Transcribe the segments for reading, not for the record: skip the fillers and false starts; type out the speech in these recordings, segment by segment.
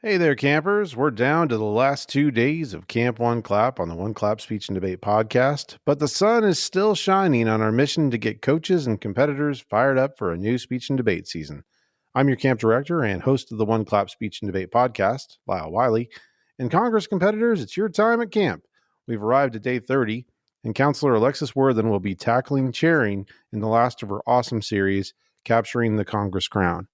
Hey there, campers. We're down to the last 2 days of Camp One Clap on the One Clap Speech and Debate podcast, but the sun is still shining on our mission to get coaches and competitors fired up for a new speech and debate season. I'm your camp director and host of the One Clap Speech and Debate podcast, Lyle Wiley. And Congress competitors, it's your time at camp. We've arrived at day 30, and Counselor Alexis Worthen will be tackling chairing in the last of her awesome series, Capturing the Congress Crown.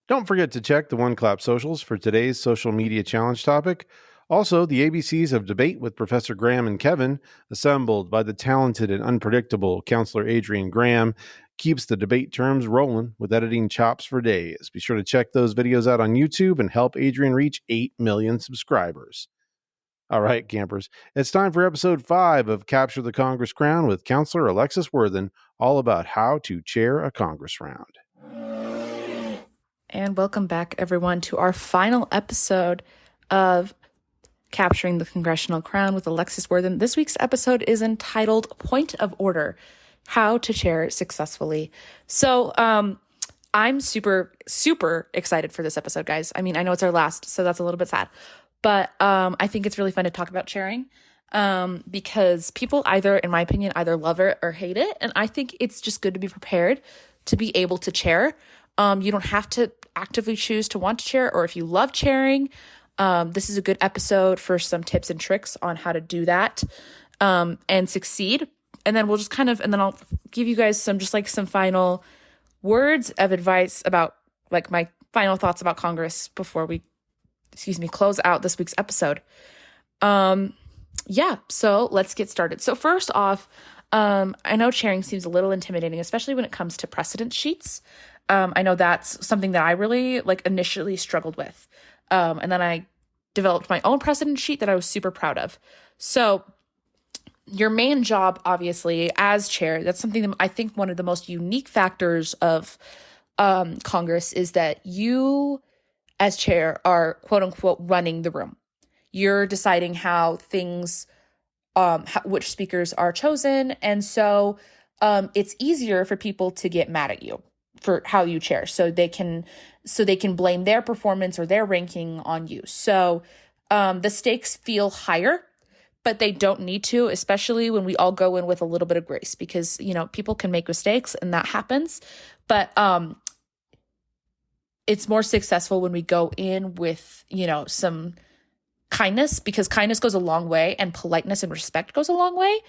Don't forget to check the One Clap socials for today's social media challenge topic. Also, the ABCs of Debate with Professor Graham and Kevin, assembled by the talented and unpredictable Counselor Adrian Graham, keeps the debate terms rolling with editing chops for days. Be sure to check those videos out on YouTube and help Adrian reach 8 million subscribers. All right, campers, it's time for episode 5 of Capture the Congress Crown with Counselor Alexis Worthen, all about how to chair a Congress round. And welcome back, everyone, to our final episode of Capturing the Congressional Crown with Alexis Worthen. This week's episode is entitled Point of Order, How to Chair Successfully. So I'm super, super excited for this episode, guys. I mean, I know it's our last, so that's a little bit sad. But I think it's really fun to talk about chairing because people either, in my opinion, either love it or hate it. And I think it's just good to be prepared to be able to chair. You don't have to actively choose to want to chair, or if you love chairing, this is a good episode for some tips and tricks on how to do that and succeed. And then we'll just and then I'll give you guys some final words of advice about my final thoughts about Congress before we, close out this week's episode. So let's get started. So first off, I know chairing seems a little intimidating, especially when it comes to precedent sheets. I know that's something that I really initially struggled with. And then I developed my own precedent sheet that I was super proud of. So your main job, obviously, as chair, that's something that I think one of the most unique factors of Congress is that you, as chair, are quote unquote running the room. You're deciding how things, which speakers are chosen. And so it's easier for people to get mad at you for how you chair, so they can blame their performance or their ranking on you. So the stakes feel higher, but they don't need to, especially when we all go in with a little bit of grace, because people can make mistakes and that happens. But it's more successful when we go in with some kindness, because kindness goes a long way, and politeness and respect goes a long way.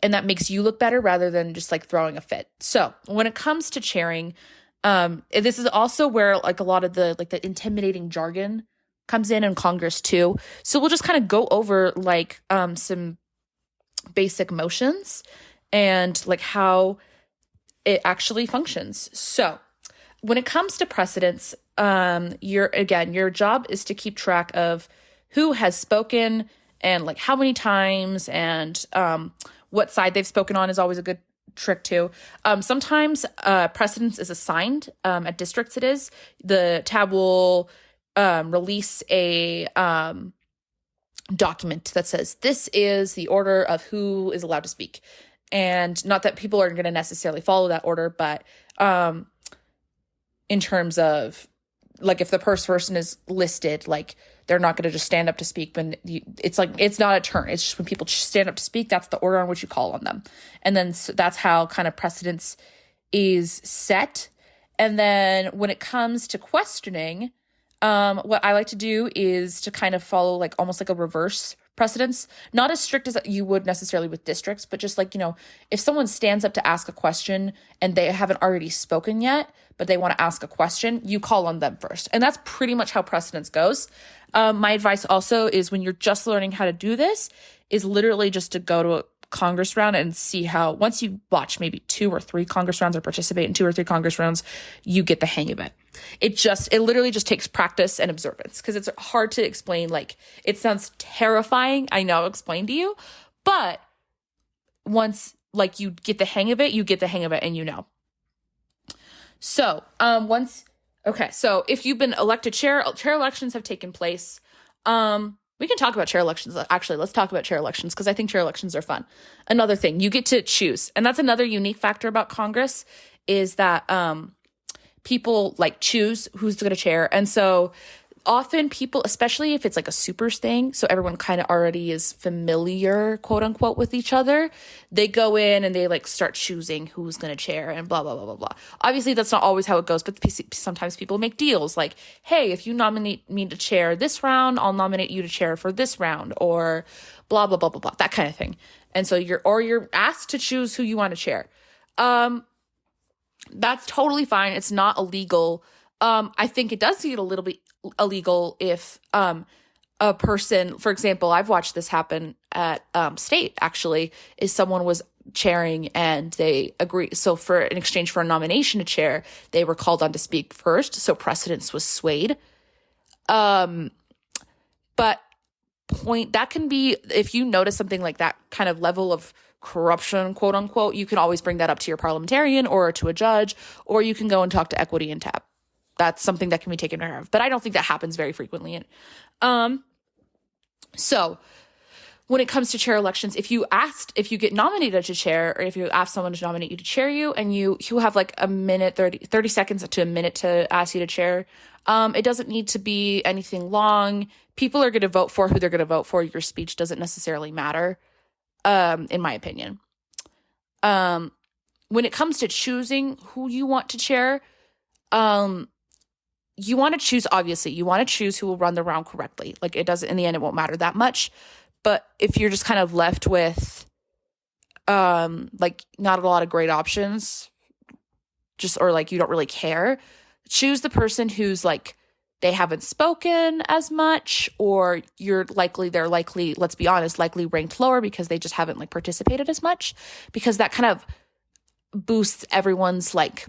And that makes you look better rather than just throwing a fit. So when it comes to chairing, this is also where a lot of the intimidating jargon comes in Congress too. So we'll just kind of go over some basic motions and how it actually functions. So when it comes to precedents, your job is to keep track of who has spoken and how many times, and what side they've spoken on is always a good trick too. Sometimes precedence is assigned at districts. It is the tab will release a document that says this is the order of who is allowed to speak, and not that people are going to necessarily follow that order, but in terms of if the first person is listed, they're not going to just stand up to speak. When it's not a turn. It's just when people stand up to speak, that's the order on which you call on them. And then that's how kind of precedence is set. And then when it comes to questioning, what I like to do is to kind of follow almost a reverse precedence, not as strict as you would necessarily with districts, but just if someone stands up to ask a question and they haven't already spoken yet, but they want to ask a question, you call on them first. And that's pretty much how precedence goes. My advice also is, when you're just learning how to do this, is literally just to go to a Congress round and see how, once you watch maybe 2 or 3 Congress rounds or participate in 2 or 3 Congress rounds, you get the hang of it. It literally just takes practice and observance, because it's hard to explain. It sounds terrifying, I know, explain to you, but once you get the hang of it, and So so if you've been elected chair elections have taken place. We can talk about chair elections. Actually, let's talk about chair elections, because I think chair elections are fun. Another thing, you get to choose. And that's another unique factor about Congress, is that people choose who's going to chair. And so often people, especially if it's like a supers thing, so everyone kind of already is familiar, quote unquote, with each other, they go in and they like start choosing who's going to chair and blah, blah, blah, blah, blah. Obviously, that's not always how it goes, but sometimes people make deals like, hey, if you nominate me to chair this round, I'll nominate you to chair for this round, or blah, blah, blah, blah, blah, that kind of thing. And so you're asked to choose who you want to chair. That's totally fine. It's not illegal. I think it does get a little bit illegal if a person, for example, I've watched this happen at state, actually, is someone was chairing and they agree. So in exchange for a nomination to chair, they were called on to speak first. So precedence was swayed. But that can be, if you notice something like that kind of level of corruption, quote unquote, you can always bring that up to your parliamentarian or to a judge, or you can go and talk to equity and TAP. That's something that can be taken care of, but I don't think that happens very frequently. So when it comes to chair elections, if you get nominated to chair, or if you ask someone to nominate you to chair you, and you have like a minute, 30 seconds to a minute to ask you to chair, it doesn't need to be anything long. People are going to vote for who they're going to vote for. Your speech doesn't necessarily matter, in my opinion. When it comes to choosing who you want to chair, you want to choose, obviously, you want to choose who will run the round correctly. Like, it doesn't, in the end, it won't matter that much. But if you're just kind of left with, like, not a lot of great options, or like you don't really care, choose the person who's like, they haven't spoken as much, or they're likely, let's be honest, likely ranked lower because they just haven't like participated as much, because that kind of boosts everyone's like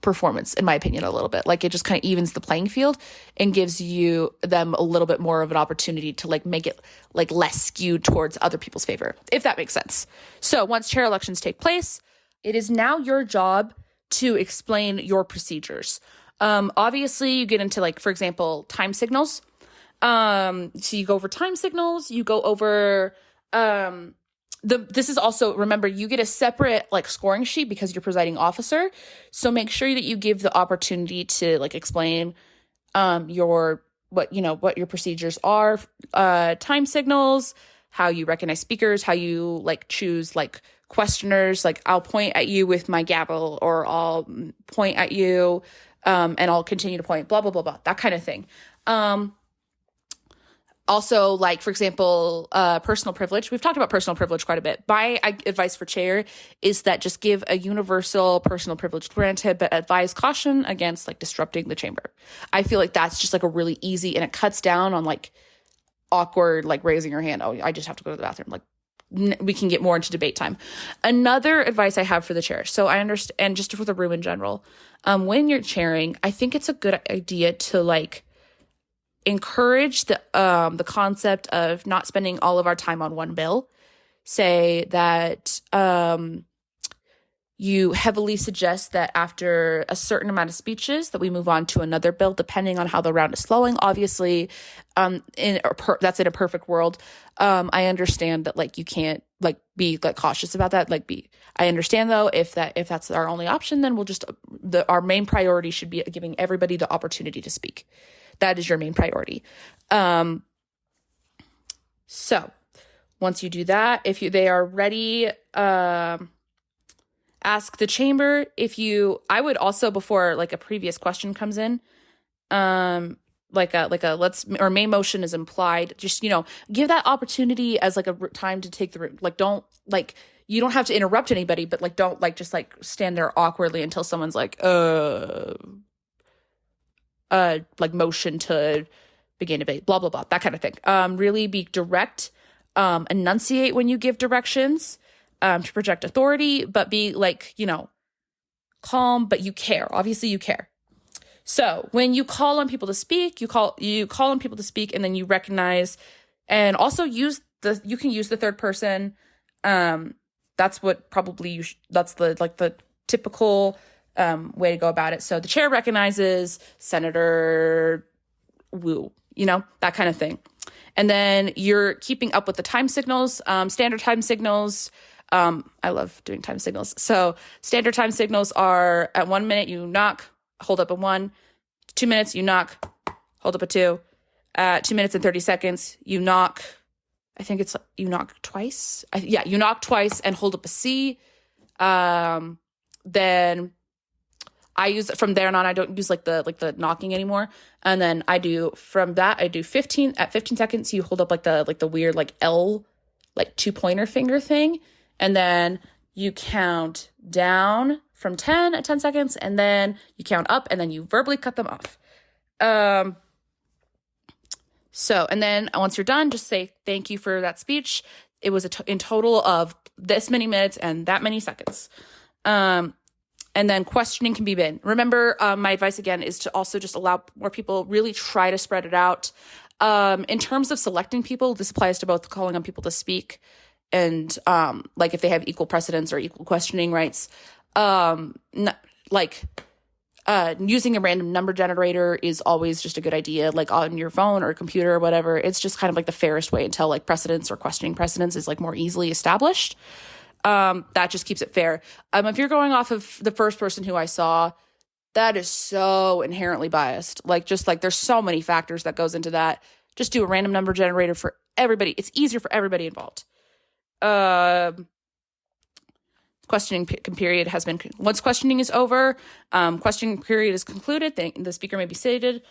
performance, in my opinion, a little bit. Like, it just kind of evens the playing field and gives them a little bit more of an opportunity to like make it like less skewed towards other people's favor, if that makes sense. So once chair elections take place, it is now your job to explain your procedures. Obviously you get into, like, for example, time signals. So you go over time signals, you go over, this is also, remember, you get a separate like scoring sheet because you're presiding officer. So make sure that you give the opportunity to like explain what your procedures are, time signals, how you recognize speakers, how you like choose like questioners. Like, I'll point at you with my gavel, or I'll point at you, and I'll continue to point, blah, blah, blah, blah, that kind of thing. Also, like, for example, personal privilege. We've talked about personal privilege quite a bit. My advice for chair is that just give a universal personal privilege granted, but advise caution against like disrupting the chamber. I feel like that's just like a really easy, and it cuts down on like awkward, like raising your hand. Oh, I just have to go to the bathroom. Like, we can get more into debate time. Another advice I have for the chair. So I understand, and just for the room in general, when you're chairing, I think it's a good idea to like encourage the concept of not spending all of our time on one bill. Say that you heavily suggest that after a certain amount of speeches that we move on to another bill, depending on how the round is flowing. Obviously, that's in a perfect world. I understand that like you can't like be like cautious about that. I understand though, if that's our only option, then we'll just our main priority should be giving everybody the opportunity to speak. That is your main priority. So once you do that, if they are ready, ask the chamber. I would also, before like a previous question comes in, main motion is implied, just, give that opportunity as like a time to take the room. Like, you don't have to interrupt anybody, but like, don't like, just like stand there awkwardly until someone's like, like motion to begin debate, blah, blah, blah, that kind of thing. Really be direct, enunciate when you give directions, to project authority, but be like, calm, but you care. Obviously you care. So when you call on people to speak, you call on people to speak, and then you recognize, and also you can use the third person. That's what probably that's the typical way to go about it. So the chair recognizes Senator Wu, that kind of thing. And then you're keeping up with the time signals, standard time signals. I love doing time signals. So standard time signals are at 1 minute, you knock, hold up a 1, 2 minutes, you knock, hold up a 2. 2 minutes and 30 seconds, you knock. I think it's you knock twice. You knock twice and hold up a C. Then I use from there on. I don't use like the knocking anymore. And then I do 15 at 15 seconds. You hold up like the weird like L, like 2-pointer finger thing, and then you count down from 10 at 10 seconds, and then you count up, and then you verbally cut them off. So, and then once you're done, just say thank you for that speech. It was in total of this many minutes and that many seconds. And then questioning can be made. Remember, my advice again is to also just allow more people, really try to spread it out. In terms of selecting people, this applies to both calling on people to speak and like if they have equal precedence or equal questioning rights. Using a random number generator is always just a good idea, like on your phone or computer or whatever. It's just kind of like the fairest way until like precedence or questioning precedence is like more easily established. That just keeps it fair. If you're going off of the first person who I saw, that is so inherently biased. Like, just like there's so many factors that goes into that. Just do a random number generator for everybody. It's easier for everybody involved. Questioning period has been, once questioning is over, questioning period is concluded, the speaker may be seated.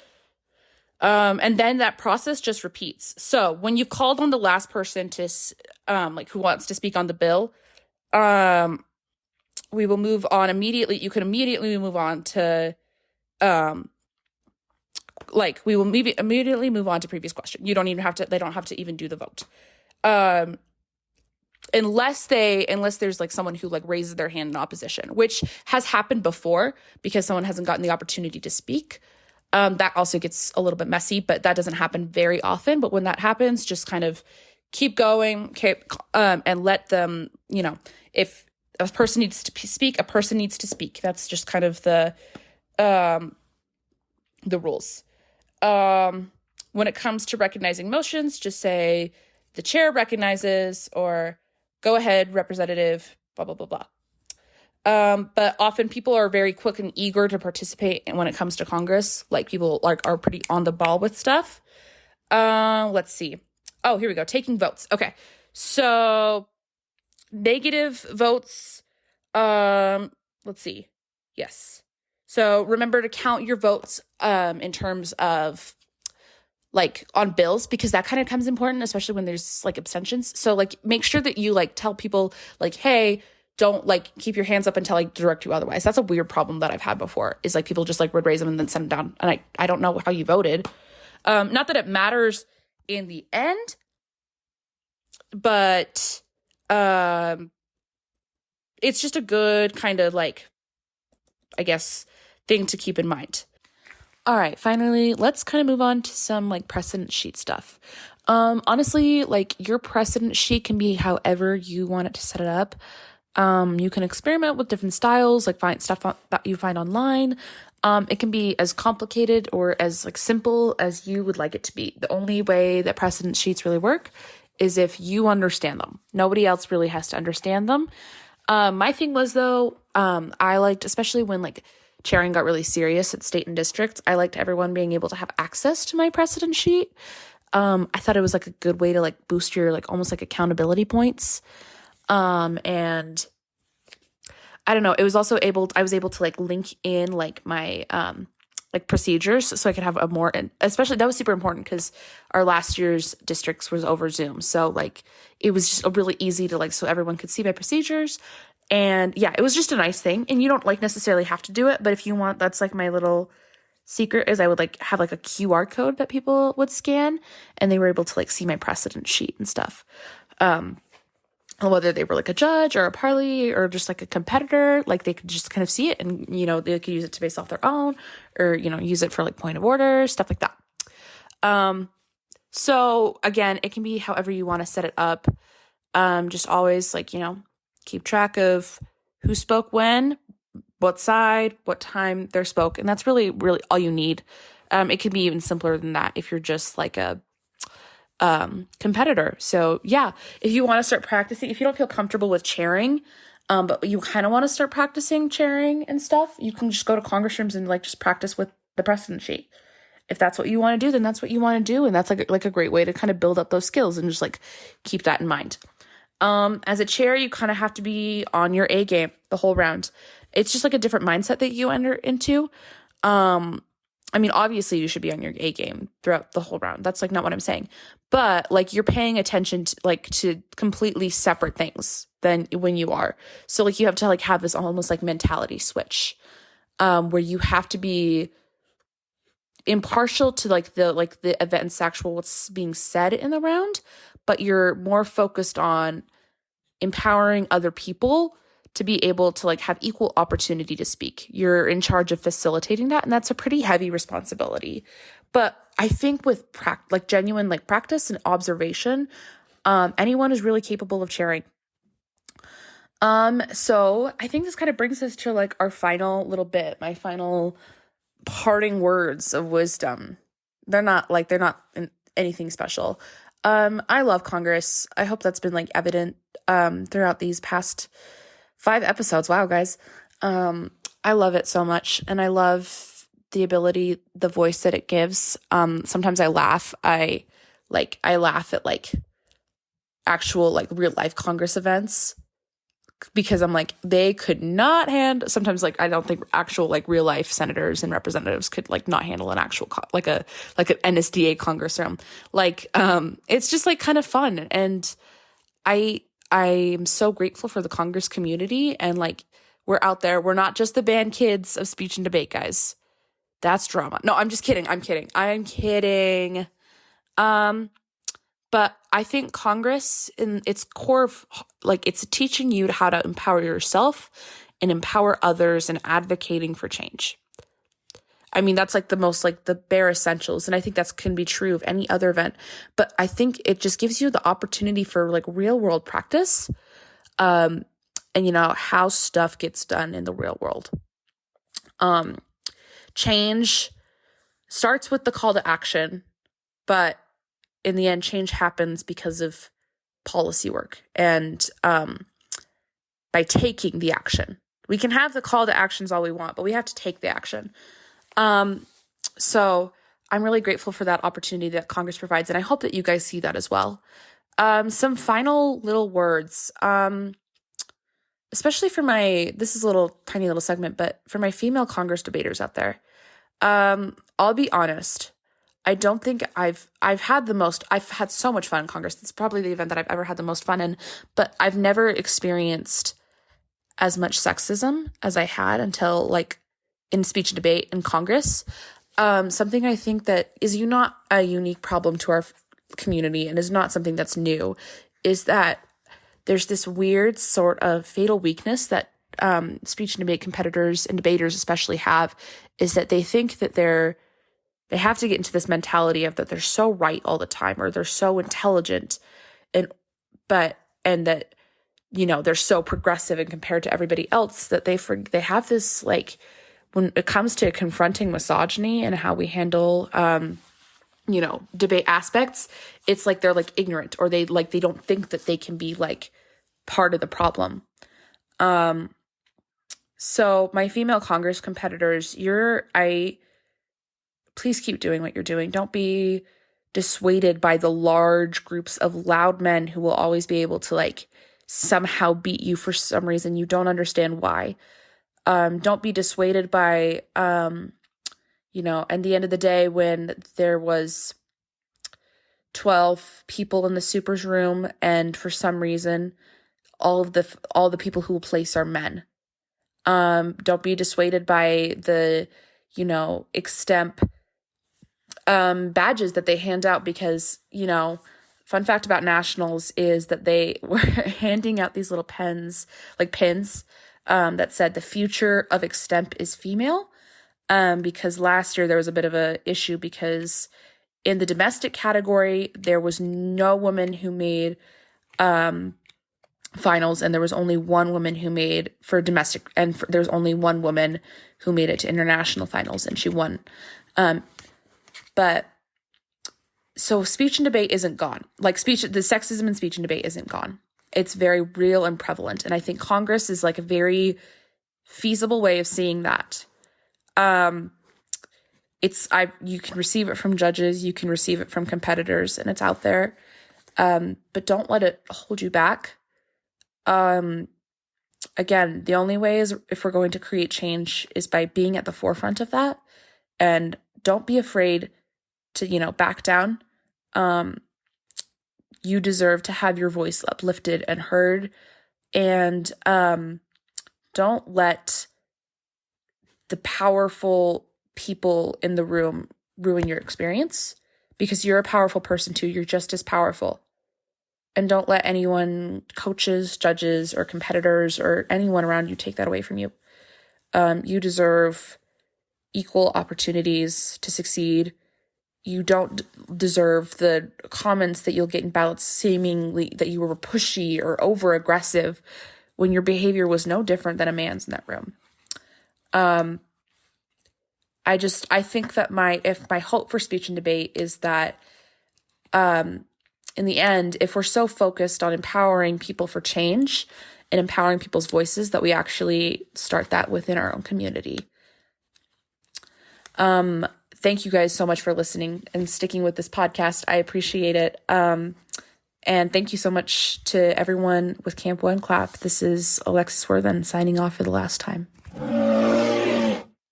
And then that process just repeats. So when you've called on the last person to, who wants to speak on the bill, we will move on immediately. You can immediately move on to, we will immediately move on to previous question. You don't even have to, they don't have to even do the vote. Unless there's like someone who like raises their hand in opposition, which has happened before because someone hasn't gotten the opportunity to speak. That also gets a little bit messy, but that doesn't happen very often. But when that happens, just kind of keep going, and let them, if a person needs to speak, a person needs to speak. That's just kind of the rules. When it comes to recognizing motions, just say the chair recognizes, or go ahead, representative, blah, blah, blah, blah. But often people are very quick and eager to participate when it comes to Congress. Like, people are pretty on the ball with stuff. Let's see. Oh, here we go. Taking votes. Okay. So negative votes. Let's see. Yes. So remember to count your votes in terms of like on bills, because that kind of becomes important, especially when there's like abstentions. So like make sure that you like tell people like, hey, don't like keep your hands up until I direct you otherwise. That's a weird problem that I've had before, is like people just like would raise them and then send them down. And I don't know how you voted. Not that it matters in the end, but it's just a good kind of like, I guess, thing to keep in mind. All right, finally, let's kind of move on to some like precedent sheet stuff. Honestly, like your precedent sheet can be however you want it to set it up. You can experiment with different styles, like find stuff that you find online. It can be as complicated or as like simple as you would like it to be. The only way that precedent sheets really work is if you understand them. Nobody else really has to understand them. My thing was though, I liked, especially when like chairing got really serious at state and districts, I liked everyone being able to have access to my precedent sheet. I thought it was like a good way to like boost your like almost like accountability points. And I don't know, I was able to like link in like my like procedures so I could have a more, and especially that was super important because our last year's districts was over Zoom. So like it was just really easy to like, so everyone could see my procedures. And yeah, it was just a nice thing. And you don't like necessarily have to do it, but if you want, that's like my little secret, is I would like have like a QR code that people would scan and they were able to like see my precedent sheet and stuff. Whether they were like a judge or a parley or just like a competitor, like they could just kind of see it and, they could use it to base off their own or, use it for like point of order, stuff like that. So again, it can be however you want to set it up. Just always like, keep track of who spoke when, what side, what time they spoke. And that's really, really all you need. It can be even simpler than that if you're just like a competitor. So yeah, if you want to start practicing, if you don't feel comfortable with chairing, but you kind of want to start practicing chairing and stuff, you can just go to Congress rooms and like just practice with the precedent sheet. if that's what you want to do, then that's what you want to do. And that's like a great way to kind of build up those skills and just like keep that in mind. As a chair, you kind of have to be on your A game the whole round. It's just like a different mindset that you enter into. I mean, obviously you should be on your A game throughout the whole round. That's like not what I'm saying. But like you're paying attention to completely separate things than when you are. So like you have to like have this almost like mentality switch, where you have to be impartial to the events, actual what's being said in the round, but you're more focused on empowering other people to be able to like have equal opportunity to speak. You're in charge of facilitating that, and that's a pretty heavy responsibility. But I think with genuine like practice and observation, anyone is really capable of chairing. So I think this kind of brings us to like our final little bit, my final parting words of wisdom. They're not anything special. I love Congress. I hope that's been like evident throughout these past 5 episodes. Wow, guys. I love it so much, and I love the voice that it gives. Sometimes I laugh. I laugh at like actual like real life Congress events, because I'm like, they could not handle, sometimes like I don't think actual like real life senators and representatives could like not handle an actual like an NSDA Congress room. Like it's just like kind of fun, and I am so grateful for the Congress community, and like we're out there. We're not just the band kids of speech and debate, guys. That's drama. No, I'm just kidding. I'm kidding. But I think Congress, in its core, like it's teaching you how to empower yourself and empower others and advocating for change. I mean, that's like the most like the bare essentials. And I think that can be true of any other event. But I think it just gives you the opportunity for like real world practice, and you know, how stuff gets done in the real world. Change starts with the call to action, but in the end, change happens because of policy work and by taking the action. We can have the call to actions all we want, but we have to take the action. So I'm really grateful for that opportunity that Congress provides, and I hope that you guys see that as well. Some final little words, especially for this is a little tiny little segment, but for my female Congress debaters out there, I'll be honest. I don't think I've had so much fun in Congress. It's probably the event that I've ever had the most fun in, but I've never experienced as much sexism as I had until like in speech and debate in Congress. Something I think that is not a unique problem to our community and is not something that's new, is that there's this weird sort of fatal weakness that speech and debate competitors and debaters especially have, is that they think that they have to get into this mentality of that they're so right all the time, or they're so intelligent, and that, you know, they're so progressive and compared to everybody else that they have this, like, when it comes to confronting misogyny and how we handle, you know, debate aspects, it's like they're like ignorant, or they don't think that they can be like part of the problem. So my female Congress competitors, please keep doing what you're doing. Don't be dissuaded by the large groups of loud men who will always be able to like somehow beat you for some reason. You don't understand why. Don't be dissuaded by, you know, at the end of the day, when there was 12 people in the supers room, and for some reason, all the people who will place are men. Don't be dissuaded by the, you know, extemp badges that they hand out, because, you know, fun fact about nationals is that they were handing out these little pins that said the future of extemp is female, because last year there was a bit of a issue because in the domestic category there was no woman who made finals, and there was only one woman who made for domestic, and there was only one woman who made it to international finals, and she won. But so speech and debate isn't gone. Like the sexism in speech and debate isn't gone. It's very real and prevalent. And I think Congress is like a very feasible way of seeing that. you can receive it from judges, you can receive it from competitors, and it's out there. But don't let it hold you back. Again, the only way is if we're going to create change is by being at the forefront of that. And don't be afraid to, back down. You deserve to have your voice uplifted and heard. And don't let the powerful people in the room ruin your experience, because you're a powerful person too. You're just as powerful. And don't let anyone, coaches, judges, or competitors, or anyone around you take that away from you. You deserve equal opportunities to succeed. You don't deserve the comments that you'll get in ballots seemingly that you were pushy or over-aggressive when your behavior was no different than a man's in that room. I think that my hope for speech and debate is that in the end, if we're so focused on empowering people for change and empowering people's voices, that we actually start that within our own community. Thank you guys so much for listening and sticking with this podcast. I appreciate it. And thank you so much to everyone with Camp One Clap. This is Alexis Worthen signing off for the last time.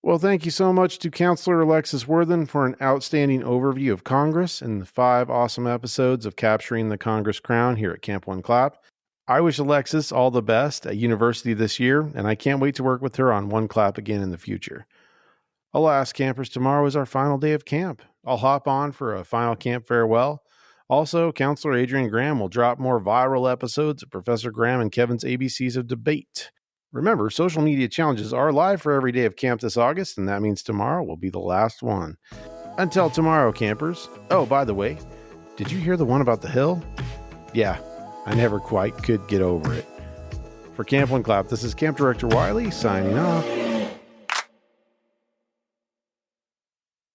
Well, thank you so much to Counselor Alexis Worthen for an outstanding overview of Congress and the 5 awesome episodes of Capturing the Congress Crown here at Camp One Clap. I wish Alexis all the best at university this year, and I can't wait to work with her on One Clap again in the future. Alas, campers, tomorrow is our final day of camp. I'll hop on for a final camp farewell. Also, Counselor Adrian Graham will drop more viral episodes of Professor Graham and Kevin's ABCs of Debate. Remember, social media challenges are live for every day of camp this August, and that means tomorrow will be the last one. Until tomorrow, campers. Oh, by the way, did you hear the one about the hill? Yeah, I never quite could get over it. For Camp One Clap, this is Camp Director Wiley signing off.